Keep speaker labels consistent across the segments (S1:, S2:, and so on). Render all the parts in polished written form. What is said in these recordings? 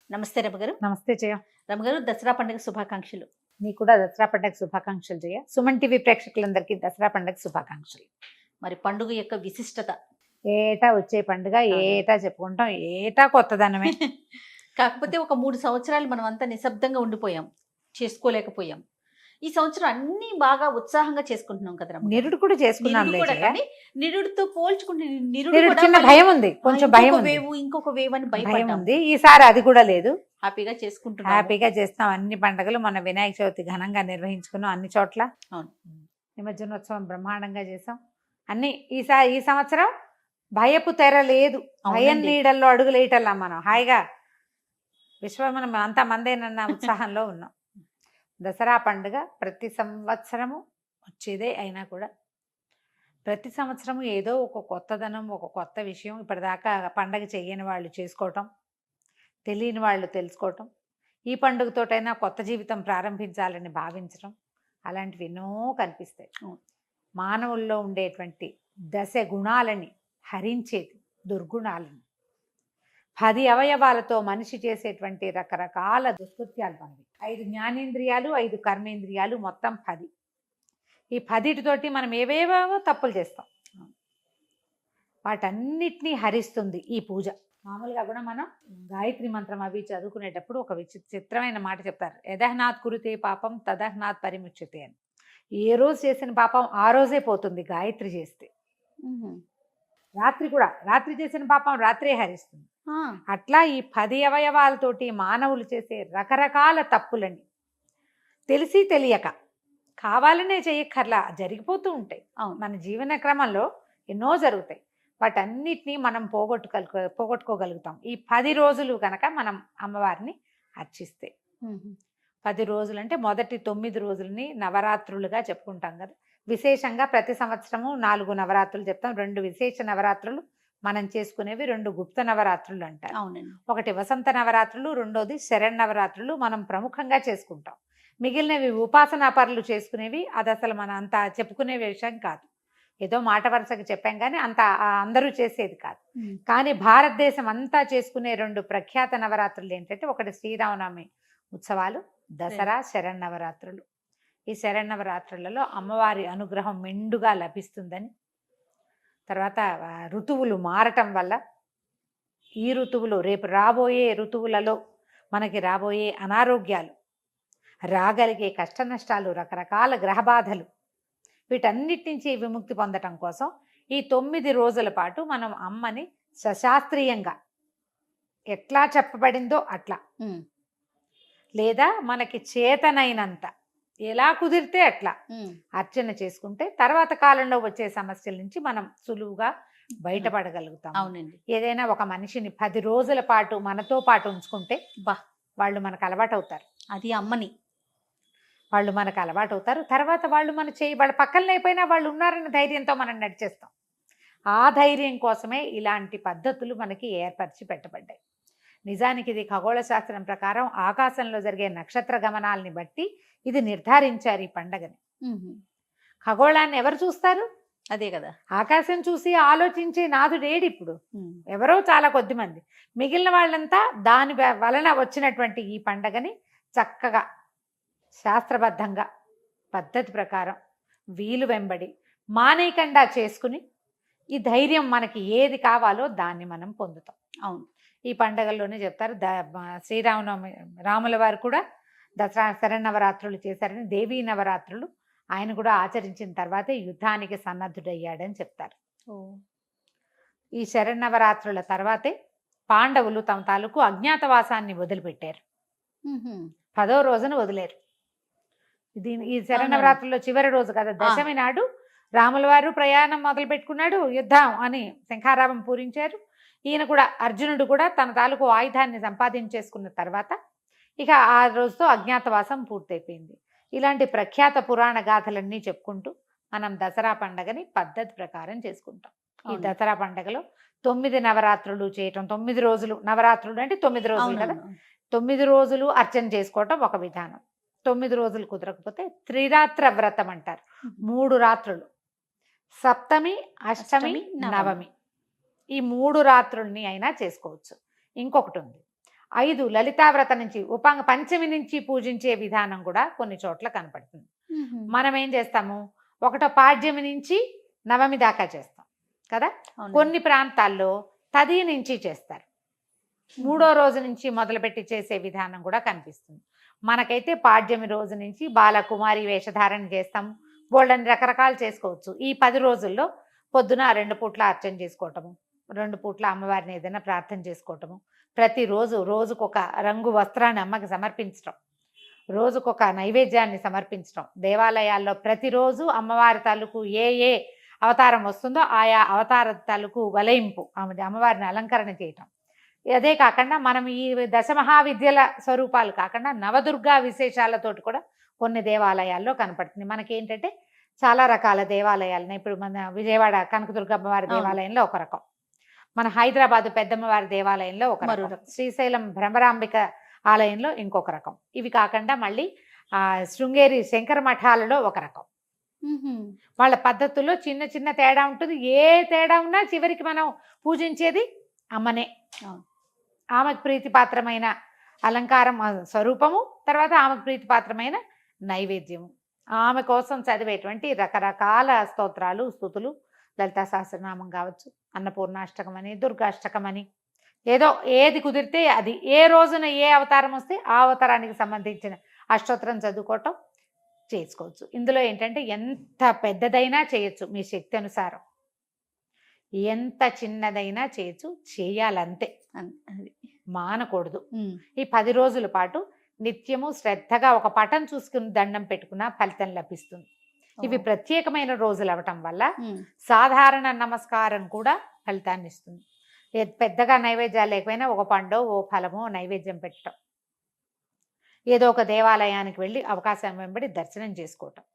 S1: నమస్తే రమగారు.
S2: నమస్తే జయ.
S1: రమగారు, దసరా పండుగ శుభాకాంక్షలు.
S2: నీకు కూడా దసరా పండుగ శుభాకాంక్షలు జయ. సుమన్ టీవీ ప్రేక్షకులందరికీ దసరా పండుగ శుభాకాంక్షలు.
S1: మరి పండుగ యొక్క విశిష్టత
S2: ఏటా వచ్చే పండుగ ఏటా చెప్పుకుంటాం, ఏటా కొత్తదనమే.
S1: కాకపోతే ఒక 3 సంవత్సరాలు మనం అంతా నిశ్శబ్దంగా ఉండిపోయాం, చేసుకోలేకపోయాం. ఈ సంవత్సరం అన్ని బాగా ఉత్సాహంగా చేసుకుంటున్నాం కదా రమగారు.
S2: నిరుడు కూడా చేసుకున్నాం.
S1: నిరుడు కూడా, కానీ నిరుడుతో పోల్చుకుంటే నిరుడు
S2: నిరుడు
S1: కూడా
S2: చిన్న
S1: మళ్ళీ
S2: భయం ఉంది, కొంచెం భయం ఉంది,
S1: ఇంకొక వేవ్ అని
S2: భయం
S1: భయపడ్డాం.
S2: ఉంది. ఈసారి అది కూడా లేదు,
S1: హ్యాపీగా చేసుకుంటున్నాం.
S2: హ్యాపీగా చేస్తాం. అన్ని పండుగలు మన వినాయక చవితి ఘనంగా నిర్వహించుకున్నాం అన్ని చోట్ల.
S1: అవును.
S2: నిమజ్జనోత్సవం బ్రహ్మాండంగా చేసాం. అన్ని ఈ సంవత్సరం భయపు తెర లేదు. భయం నీడల్లో అడుగులేయటల్లా మనం హాయిగా విశ్వమనం అంతా మందేనన్న ఉత్సాహంలో ఉన్నాం. దసరా పండుగ ప్రతి సంవత్సరము వచ్చేదే అయినా కూడా ప్రతి సంవత్సరము ఏదో ఒక కొత్తదనం, ఒక కొత్త విషయం. ఇప్పటిదాకా పండగ చెయ్యని వాళ్ళు చేసుకోవటం, తెలియని వాళ్ళు తెలుసుకోవటం, ఈ పండుగతోటైనా కొత్త జీవితం ప్రారంభించాలని భావించటం, అలాంటివి ఎన్నో కనిపిస్తాయి. మానవుల్లో ఉండేటువంటి దశ గుణాలని హరించేది దుర్గుణాలని. 10 అవయవాలతో మనిషి చేసేటువంటి రకరకాల దుష్కృత్యాలు మనవి. 5 జ్ఞానేంద్రియాలు, 5 కర్మేంద్రియాలు, మొత్తం 10. ఈ 10తోటి మనం ఏవేవో తప్పులు చేస్తాం. వాటన్నిటినీ హరిస్తుంది ఈ పూజ. మామూలుగా కూడా మనం గాయత్రి మంత్రం అవి చదువుకునేటప్పుడు ఒక విచిత్రమైన మాట చెప్తారు. యదహ్నాత్ కురుతే పాపం తదహ్నాత్ పరిముచ్యతే అని. ఏ రోజు చేసిన పాపం ఆ రోజే పోతుంది గాయత్రి చేస్తే. రాత్రి చేసిన పాపం రాత్రే హరిస్తుంది. అట్లా ఈ 10 అవయవాలతోటి మానవులు చేసే రకరకాల తప్పులని తెలిసి తెలియక, కావాలనే చేయక్కర్లా, జరిగిపోతూ ఉంటాయి. మన జీవన క్రమంలో ఎన్నో జరుగుతాయి. వాటన్నిటినీ మనం పోగొట్టుకోగలుగుతాం ఈ 10 రోజులు కనుక మనం అమ్మవారిని అర్చిస్తే. 10 రోజులు అంటే మొదటి 9 రోజులని నవరాత్రులుగా చెప్పుకుంటాం కదా. విశేషంగా ప్రతి సంవత్సరము 4 నవరాత్రులు చెప్తాం. 2 విశేష నవరాత్రులు మనం చేసుకునేవి, 2 గుప్త నవరాత్రులు అంటారు.
S1: అవునండి.
S2: ఒకటి వసంత నవరాత్రులు, రెండోది శరన్నవరాత్రులు మనం ప్రముఖంగా చేసుకుంటాం. మిగిలినవి ఉపాసనా పరులు చేసుకునేవి. అది అసలు మన అంత చెప్పుకునే విషయం కాదు. ఏదో మాట వరుసగా చెప్పాం కానీ అంత అందరూ చేసేది కాదు. కానీ భారతదేశం అంతా చేసుకునే 2 ప్రఖ్యాత నవరాత్రులు ఏంటంటే, ఒకటి శ్రీరామనవమి ఉత్సవాలు, దసరా, శరన్నవరాత్రులు. ఈ శరన్నవరాత్రులలో అమ్మవారి అనుగ్రహం మెండుగా లభిస్తుందని, తర్వాత ఋతువులు మారటం వల్ల ఈ ఋతువులు రేపు రాబోయే ఋతువులలో మనకి రాబోయే అనారోగ్యాలు, రాగలిగే కష్ట నష్టాలు, రకరకాల గ్రహబాధలు, వీటన్నిటి నుంచి విముక్తి పొందటం కోసం ఈ 9 రోజుల పాటు మనం అమ్మని సశాస్త్రీయంగా ఎట్లా చెప్పబడిందో అట్లా, లేదా మనకి చేతనైనంత ఎలా కుదిరితే అట్లా అర్చన చేసుకుంటే తర్వాత కాలంలో వచ్చే సమస్యల నుంచి మనం సులువుగా బయటపడగలుగుతాం.
S1: అవునండి.
S2: ఏదైనా ఒక మనిషిని 10 రోజుల పాటు మనతో పాటు ఉంచుకుంటే వాళ్ళు మనకు అలవాటు అవుతారు.
S1: అది అమ్మని
S2: వాళ్ళు మనకు అలవాటు అవుతారు. తర్వాత వాళ్ళు వాళ్ళ పక్కన అయిపోయినా వాళ్ళు ఉన్నారన్న ధైర్యంతో మనం నడిచేస్తాం. ఆ ధైర్యం కోసమే ఇలాంటి పద్ధతులు మనకి ఏర్పరిచి పెట్టబడ్డాయి. నిజానికి ఇది ఖగోళ శాస్త్రం ప్రకారం ఆకాశంలో జరిగే నక్షత్ర గమనాల్ని బట్టి ఇది నిర్ధారించారు ఈ పండగని. ఖగోళాన్ని ఎవరు చూస్తారు?
S1: అదే కదా.
S2: ఆకాశం చూసి ఆలోచించే నాథుడు ఏడు ఇప్పుడు ఎవరో చాలా కొద్ది మంది. మిగిలిన వాళ్ళంతా దాని వలన వచ్చినటువంటి ఈ పండగని చక్కగా శాస్త్రబద్ధంగా పద్ధతి ప్రకారం వీలు వెంబడి మానేయకుండా చేసుకుని ఈ ధైర్యం మనకి ఏది కావాలో దాన్ని మనం పొందుతాం.
S1: అవును.
S2: ఈ పండగల్లోనే చెప్తారు శ్రీరామనవమి రాముల వారు కూడా దసరా శరన్నవరాత్రులు చేశారని. దేవీ నవరాత్రులు ఆయన కూడా ఆచరించిన తర్వాతే యుద్ధానికి సన్నద్ధుడయ్యాడని చెప్తారు. ఈ శరన్నవరాత్రుల తర్వాతే పాండవులు తమ తాలూకు అజ్ఞాతవాసాన్ని వదిలిపెట్టారు. 10వ రోజున వదిలేరు. ఈ శరన్నవరాత్రుల్లో చివరి రోజు కదా, దశమి నాడు రాముల వారు ప్రయాణం మొదలు పెట్టుకున్నాడు. యుద్ధం అని శంఖారావం పూరించారు. ఈయన కూడా, అర్జునుడు కూడా తన తాలూకు ఆయుధాన్ని సంపాదించేసుకున్న తర్వాత ఇక ఆ రోజుతో అజ్ఞాతవాసం పూర్తయిపోయింది. ఇలాంటి ప్రఖ్యాత పురాణ గాథలన్నీ చెప్పుకుంటూ మనం దసరా పండగని పద్ధతి ప్రకారం చేసుకుంటాం. ఈ దసరా పండగలో 9 నవరాత్రులు చేయటం. 9 రోజులు నవరాత్రులు అంటే 9 రోజులు కదా. 9 రోజులు అర్చన చేసుకోవటం ఒక విధానం. 9 రోజులు కుదరకపోతే త్రిరాత్ర వ్రతం అంటారు. 3 రాత్రులు, సప్తమి, అష్టమి, నవమి, ఈ 3 రాత్రుల్ని అయినా చేసుకోవచ్చు. ఇంకొకటి ఉంది, 5 లలితావ్రత నుంచి ఉపాంగ పంచమి నుంచి పూజించే విధానం కూడా కొన్ని చోట్ల కనపడుతుంది. మనం ఏం చేస్తాము, ఒకటో పాడ్యమి నుంచి నవమి దాకా చేస్తాం కదా. కొన్ని ప్రాంతాల్లో తది నుంచి చేస్తారు. 3వ రోజు నుంచి మొదలుపెట్టి చేసే విధానం కూడా కనిపిస్తుంది. మనకైతే పాడ్యమి రోజు నుంచి బాలకుమారి వేషధారణ చేస్తాం. బోల్డని రకరకాలు చేసుకోవచ్చు. ఈ 10 రోజుల్లో పొద్దున 2 పూట్ల అర్చన చేసుకోవటము, 2 పూట్ల అమ్మవారిని ఏదైనా ప్రార్థన చేసుకోవటము, ప్రతిరోజు రోజుకొక రంగు వస్త్రాన్ని అమ్మకి సమర్పించడం, రోజుకొక నైవేద్యాన్ని సమర్పించడం, దేవాలయాల్లో ప్రతిరోజు అమ్మవారి తాలూకు ఏ ఏ అవతారం వస్తుందో ఆయా అవతార తాలూకు వలయింపు, అమ్మవారిని అలంకరణ చేయటం. అదే కాకుండా మనం ఈ దశమహావిద్యల స్వరూపాలు కాకుండా నవదుర్గా విశేషాలతోటి కూడా కొన్ని దేవాలయాల్లో కనపడుతుంది. మనకేంటంటే చాలా రకాల దేవాలయాలను, ఇప్పుడు మన విజయవాడ కనకదుర్గమ్మవారి దేవాలయంలో ఒక రకం, మన హైదరాబాదు పెద్దమ్మవారి దేవాలయంలో ఒక రకం, శ్రీశైలం భ్రమరాంబిక ఆలయంలో ఇంకొక రకం, ఇవి కాకుండా మళ్ళీ శృంగేరి శంకర మఠాలలో ఒక రకం. వాళ్ళ పద్ధతుల్లో చిన్న చిన్న తేడా ఉంటుంది. ఏ తేడా ఉన్నా చివరికి మనం పూజించేది అమ్మనే. ఆమెకు ప్రీతిపాత్రమైన అలంకారం స్వరూపము, తర్వాత ఆమెకు ప్రీతిపాత్రమైన నైవేద్యము, ఆమె కోసం చదివేటువంటి రకరకాల స్తోత్రాలు, స్తుతులు, లలితా సహస్రనామం కావచ్చు, అన్నపూర్ణాష్టకం అని, దుర్గాష్టకం అని, ఏదో ఏది కుదిరితే అది, ఏ రోజున ఏ అవతారం వస్తే ఆ అవతారానికి సంబంధించిన అష్టోత్తరం చదువుకోవటం చేసుకోవచ్చు. ఇందులో ఏంటంటే ఎంత పెద్దదైనా చేయొచ్చు మీ శక్తి అనుసారం, ఎంత చిన్నదైనా చేయొచ్చు, చేయాలంతే, మానకూడదు. ఈ 10 రోజుల పాటు నిత్యము శ్రద్ధగా ఒక పటం చూసుకుని దండం పెట్టుకున్న ఫలితం లభిస్తుంది. ఇవి ప్రత్యేకమైన రోజులు అవటం వల్ల సాధారణ నమస్కారం కూడా ఫలితాన్ని ఇస్తుంది. పెద్దగా నైవేద్యాలు లేకపోయినా ఒక పండో ఓ ఫలమో నైవేద్యం పెట్టడం, ఏదో ఒక దేవాలయానికి వెళ్ళి అవకాశం వెంబడి దర్శనం చేసుకోవటం,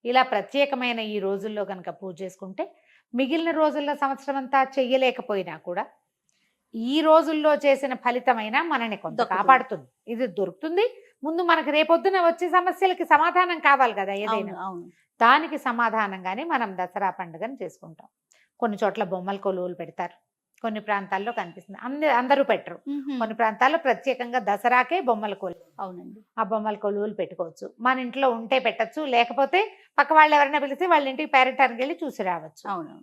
S2: ఇలా ప్రత్యేకమైన ఈ రోజుల్లో కనుక పూజ చేసుకుంటే మిగిలిన రోజుల్లో సంవత్సరం అంతా చెయ్యలేకపోయినా కూడా ఈ రోజుల్లో చేసిన ఫలితమైనా మనని కొంత కాపాడుతుంది. ఇది దొరుకుతుంది. ముందు మనకు రేపొద్దున వచ్చే సమస్యలకి సమాధానం కావాలి కదా ఏదైనా, దానికి సమాధానంగానే మనం దసరా పండుగను చేసుకుంటాం. కొన్ని చోట్ల బొమ్మల కొలువులు పెడతారు, కొన్ని ప్రాంతాల్లో కనిపిస్తుంది, అందరూ పెట్టరు. కొన్ని ప్రాంతాల్లో ప్రత్యేకంగా దసరాకే బొమ్మల కొలువు.
S1: అవునండి,
S2: ఆ బొమ్మల కొలువులు పెట్టుకోవచ్చు. మన ఇంట్లో ఉంటే పెట్టచ్చు, లేకపోతే పక్క వాళ్ళు ఎవరైనా పిలిస్తే వాళ్ళ ఇంటికి పేరెంటానికి వెళ్ళి చూసి రావచ్చు.
S1: అవును,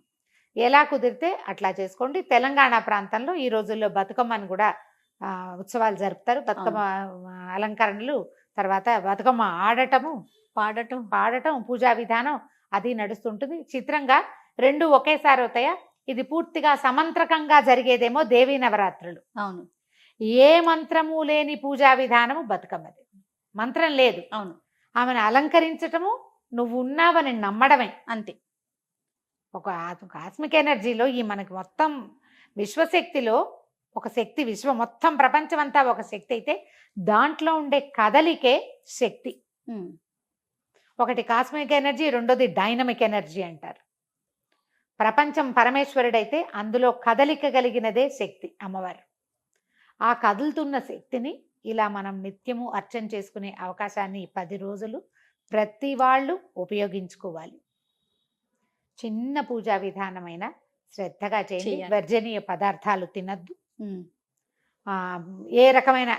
S2: ఎలా కుదిరితే అట్లా చేసుకోండి. తెలంగాణ ప్రాంతంలో ఈ రోజుల్లో బతుకమ్మని కూడా ఉత్సవాలు జరుపుతారు. బతుకమ్మ అలంకరణలు, తర్వాత బతుకమ్మ ఆడటము, పాడటం, పూజా విధానం అది నడుస్తుంటుంది. చిత్రంగా 2 ఒకేసారి అవుతాయా? ఇది పూర్తిగా సమంత్రకంగా జరిగేదేమో దేవీ నవరాత్రులు.
S1: అవును,
S2: ఏ మంత్రము లేని పూజా విధానము బతుకమ్మది. మంత్రం లేదు,
S1: అవును,
S2: ఆమెను అలంకరించటము, నువ్వు ఉన్నావని నమ్మడమే
S1: అంతే.
S2: ఒక కాస్మిక్ ఎనర్జీలో ఈ మనకి మొత్తం విశ్వశక్తిలో ఒక శక్తి, విశ్వ మొత్తం ప్రపంచం అంతా ఒక శక్తి అయితే దాంట్లో ఉండే కదలికే శక్తి. ఒకటి కాస్మిక్ ఎనర్జీ, రెండోది డైనమిక్ ఎనర్జీ అంటారు. ప్రపంచం పరమేశ్వరుడైతే అందులో కదలిక కలిగినదే శక్తి అమ్మవారు. ఆ కదులుతున్న శక్తిని ఇలా మనం నిత్యము అర్చన చేసుకునే అవకాశాన్ని 10 రోజులు ప్రతి వాళ్ళు ఉపయోగించుకోవాలి. చిన్న పూజా విధానమైన శ్రద్ధగా చేయండి. వర్జనీయ పదార్థాలు తినద్దు. ఏ రకమైన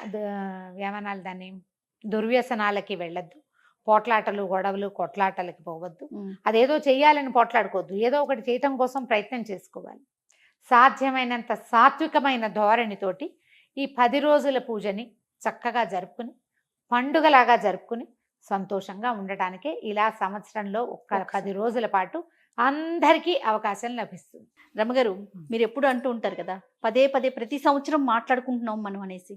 S2: ఏమనాలి దాన్ని, దుర్వ్యసనాలకి వెళ్ళద్దు. పోట్లాటలు, గొడవలు, కొట్లాటలకి పోవద్దు. అదేదో చెయ్యాలని పోట్లాడుకోవద్దు. ఏదో ఒకటి చేయటం కోసం ప్రయత్నం చేసుకోవాలి. సాధ్యమైనంత సాత్వికమైన ధోరణితోటి ఈ 10 రోజుల పూజని చక్కగా జరుపుకుని, పండుగలాగా జరుపుకుని సంతోషంగా ఉండటానికే ఇలా సంవత్సరంలో ఒక 10 రోజుల పాటు అందరికీ అవకాశం లభిస్తుంది.
S1: రమగారు, మీరు ఎప్పుడు అంటూ ఉంటారు కదా, పదే ప్రతి సంవత్సరం మాట్లాడుకుంటున్నాం మనం అనేసి.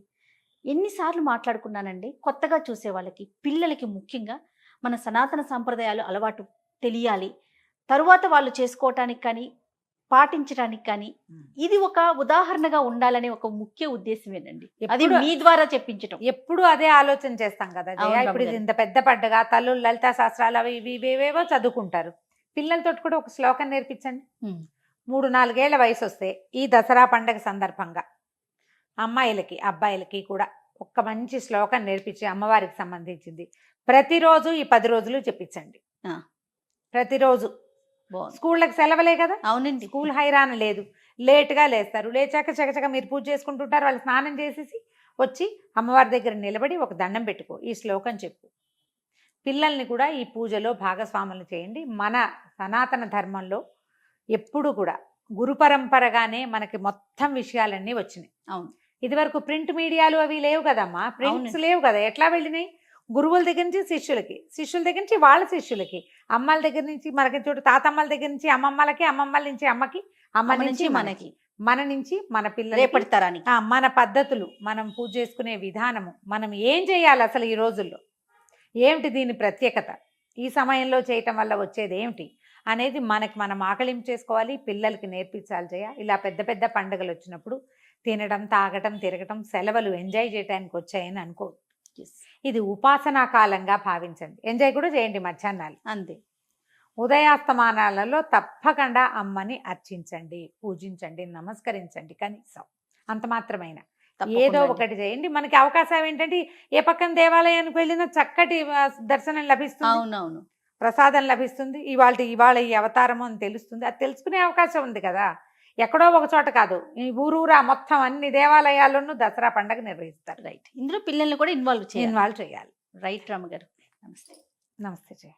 S1: ఎన్నిసార్లు మాట్లాడుకున్నానండి. కొత్తగా చూసే వాళ్ళకి, పిల్లలకి ముఖ్యంగా మన సనాతన సాంప్రదాయాలు అలవాటు తెలియాలి, తరువాత వాళ్ళు చేసుకోవటానికి కానీ పాటించడానికి కానీ ఇది ఒక ఉదాహరణగా ఉండాలనే ఒక ముఖ్య ఉద్దేశమేనండి. అది మీ ద్వారా చెప్పించటం.
S2: ఎప్పుడు అదే ఆలోచన చేస్తాం కదా. ఇప్పుడు ఇది ఇంత పెద్ద పండుగ, తల్లు లలితా శాస్త్రాలు అవి ఇవేవో చదువుకుంటారు. పిల్లలతో కూడా ఒక శ్లోకం నేర్పించండి. 3-4 ఏళ్ల వయసు వస్తే ఈ దసరా పండుగ సందర్భంగా అమ్మాయిలకి అబ్బాయిలకి కూడా ఒక మంచి శ్లోకం నేర్పించి అమ్మవారికి సంబంధించింది ప్రతిరోజు ఈ 10 రోజులు చెప్పించండి. ప్రతిరోజు స్కూళ్ళకి సెలవులే కదా.
S1: అవునండి,
S2: స్కూల్ హైరాణ లేదు. లేట్గా లేస్తారు, లేచాక చకచక మీరు పూజ చేసుకుంటుంటారు, వాళ్ళు స్నానం చేసేసి వచ్చి అమ్మవారి దగ్గర నిలబడి ఒక దండం పెట్టుకో, ఈ శ్లోకం చెప్పు. పిల్లల్ని కూడా ఈ పూజలో భాగస్వాములు చేయండి. మన సనాతన ధర్మంలో ఎప్పుడు కూడా గురు పరంపరగానే మనకి మొత్తం విషయాలన్నీ వచ్చినాయి.
S1: అవును.
S2: ఇదివరకు ప్రింట్ మీడియాలు అవి లేవు కదమ్మా, ప్రింట్స్ లేవు కదా, ఎట్లా వెళ్ళినాయి? గురువుల దగ్గర నుంచి శిష్యులకి, శిష్యుల దగ్గర నుంచి వాళ్ళ శిష్యులకి, అమ్మల దగ్గర నుంచి మనకి చూడు, తాతమ్మల దగ్గర నుంచి అమ్మమ్మలకి, అమ్మమ్మల నుంచి అమ్మకి, అమ్మ నుంచి మనకి, మన నుంచి మన పిల్లలు,
S1: రేపటి తరానికి.
S2: మన పద్ధతులు, మనం పూజ చేసుకునే విధానము, మనం ఏం చేయాలి అసలు ఈ రోజుల్లో, ఏమిటి దీని ప్రత్యేకత, ఈ సమయంలో చేయటం వల్ల వచ్చేది ఏమిటి అనేది మనకి మనం ఆకలింపు చేసుకోవాలి, పిల్లలకి నేర్పించాలి. ఇలా పెద్ద పెద్ద పండుగలు వచ్చినప్పుడు తినడం, తాగటం, తిరగటం, సెలవులు ఎంజాయ్ చేయడానికి వచ్చాయని అనుకో. ఇది ఉపాసనా కాలంగా భావించండి. ఎంజాయ్ కూడా చేయండి మధ్యాహ్నాలు,
S1: అంతే.
S2: ఉదయాస్తమానాలలో తప్పకుండా అమ్మని అర్చించండి, పూజించండి, నమస్కరించండి. కనీసం అంత మాత్రమైన ఏదో ఒకటి చేయండి. మనకి అవకాశం ఏంటంటే ఏ పక్కన దేవాలయానికి వెళ్ళినా చక్కటి దర్శనం లభిస్తుంది,
S1: అవునవును,
S2: ప్రసాదం లభిస్తుంది, ఇవాళ ఈ అవతారము అని తెలుస్తుంది. అది తెలుసుకునే అవకాశం ఉంది కదా, ఎక్కడో ఒక చోట కాదు, ఈ ఊరూరా మొత్తం అన్ని దేవాలయాల్లోనూ దసరా పండుగ నిర్వహిస్తారు.
S1: రైట్. ఇందులో పిల్లల్ని కూడా ఇన్వాల్వ్
S2: చేయాలి.
S1: రైట్ రామగారు. నమస్తే.
S2: నమస్తే జయ.